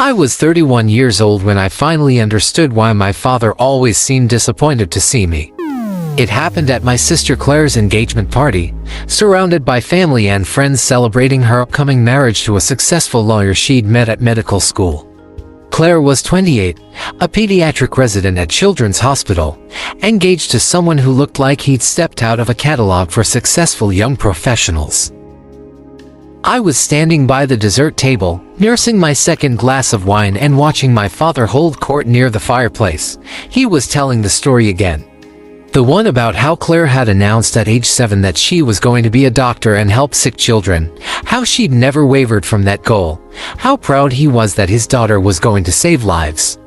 I was 31 years old when I finally understood why my father always seemed disappointed to see me. It happened at my sister Claire's engagement party, surrounded by family and friends celebrating her upcoming marriage to a successful lawyer she'd met at medical school. Claire was 28, a pediatric resident at Children's Hospital, engaged to someone who looked like he'd stepped out of a catalog for successful young professionals. I was standing by the dessert table, nursing my second glass of wine and watching my father hold court near the fireplace. He was telling the story again. The one about how Claire had announced at age 7 that she was going to be a doctor and help sick children, how she'd never wavered from that goal, how proud he was that his daughter was going to save lives.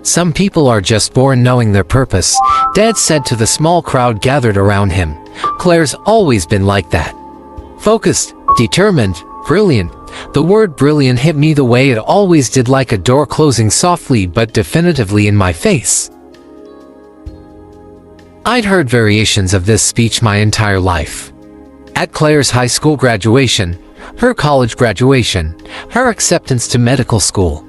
Some people are just born knowing their purpose, Dad said to the small crowd gathered around him. Claire's always been like that. Focused, determined, brilliant. The word brilliant hit me the way it always did, like a door closing softly but definitively in my face. I'd heard variations of this speech my entire life. At Claire's high school graduation, her college graduation, her acceptance to medical school.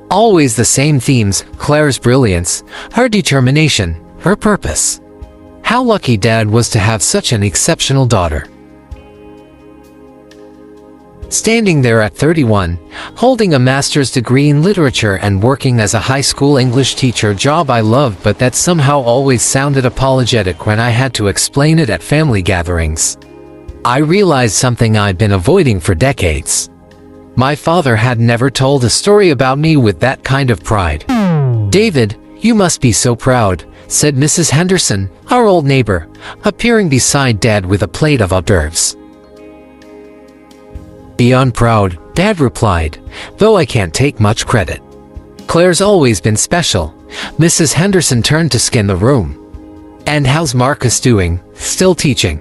Always the same themes: Claire's brilliance, her determination, her purpose. How lucky Dad was to have such an exceptional daughter. Standing there at 31, holding a master's degree in literature and working as a high school English teacher, job I loved but that somehow always sounded apologetic when I had to explain it at family gatherings. I realized something I'd been avoiding for decades. My father had never told a story about me with that kind of pride. "David, you must be so proud," said Mrs. Henderson, our old neighbor, appearing beside Dad with a plate of hors d'oeuvres. "Beyond proud," Dad replied, "though I can't take much credit. Claire's always been special." Mrs. Henderson turned to scan the room. "And how's Marcus doing? Still teaching?"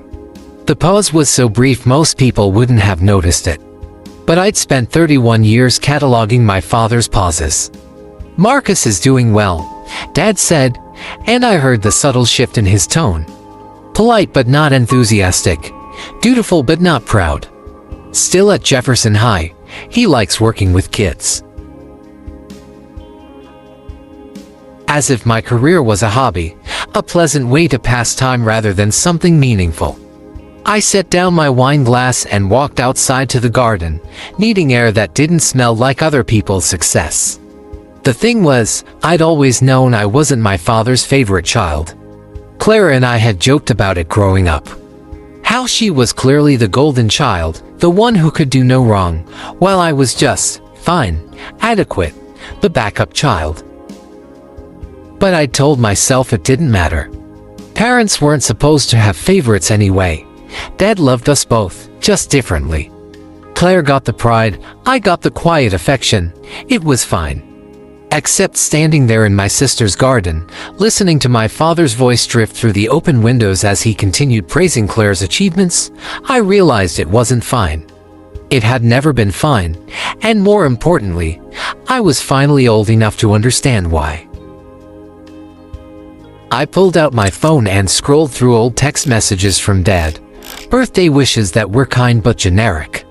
The pause was so brief most people wouldn't have noticed it. But I'd spent 31 years cataloging my father's pauses. "Marcus is doing well," Dad said, and I heard the subtle shift in his tone. Polite but not enthusiastic. Dutiful but not proud. Still at Jefferson High, he likes working with kids. As if my career was a hobby, a pleasant way to pass time rather than something meaningful. I set down my wine glass and walked outside to the garden, needing air that didn't smell like other people's success. The thing was, I'd always known I wasn't my father's favorite child. Claire and I had joked about it growing up. How she was clearly the golden child, the one who could do no wrong, while I was just fine, adequate, the backup child. But I'd told myself it didn't matter. Parents weren't supposed to have favorites anyway. Dad loved us both, just differently. Claire got the pride, I got the quiet affection. It was fine. Except standing there in my sister's garden, listening to my father's voice drift through the open windows as he continued praising Claire's achievements, I realized it wasn't fine. It had never been fine, and more importantly, I was finally old enough to understand why. I pulled out my phone and scrolled through old text messages from Dad. Birthday wishes that were kind but generic.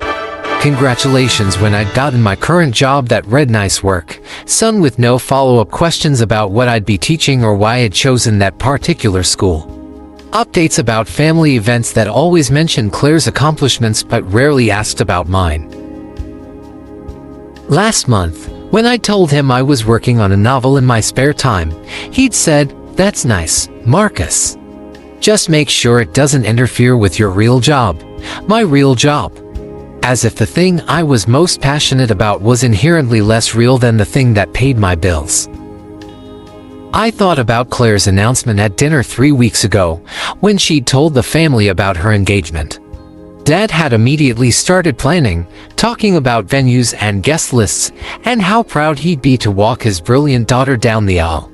Congratulations when I'd gotten my current job that read "nice work," son, with no follow-up questions about what I'd be teaching or why I'd chosen that particular school. Updates about family events that always mentioned Claire's accomplishments but rarely asked about mine. Last month, when I told him I was working on a novel in my spare time, he'd said, "That's nice, Marcus. Just make sure it doesn't interfere with your real job." My real job. As if the thing I was most passionate about was inherently less real than the thing that paid my bills. I thought about Claire's announcement at dinner 3 weeks ago, when she'd told the family about her engagement. Dad had immediately started planning, talking about venues and guest lists, and how proud he'd be to walk his brilliant daughter down the aisle.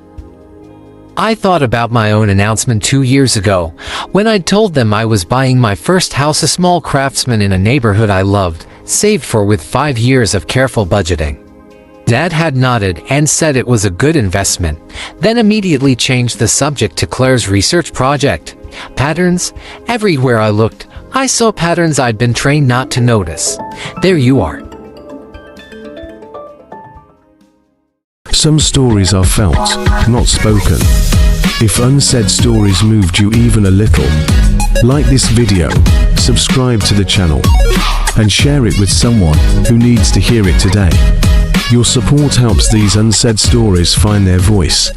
I thought about my own announcement 2 years ago, when I'd told them I was buying my first house, a small craftsman in a neighborhood I loved, saved for with 5 years of careful budgeting. Dad had nodded and said it was a good investment, then immediately changed the subject to Claire's research project. Patterns? Everywhere I looked, I saw patterns I'd been trained not to notice. There you are. Some stories are felt, not spoken. If unsaid stories moved you even a little, like this video, subscribe to the channel, and share it with someone who needs to hear it today. Your support helps these unsaid stories find their voice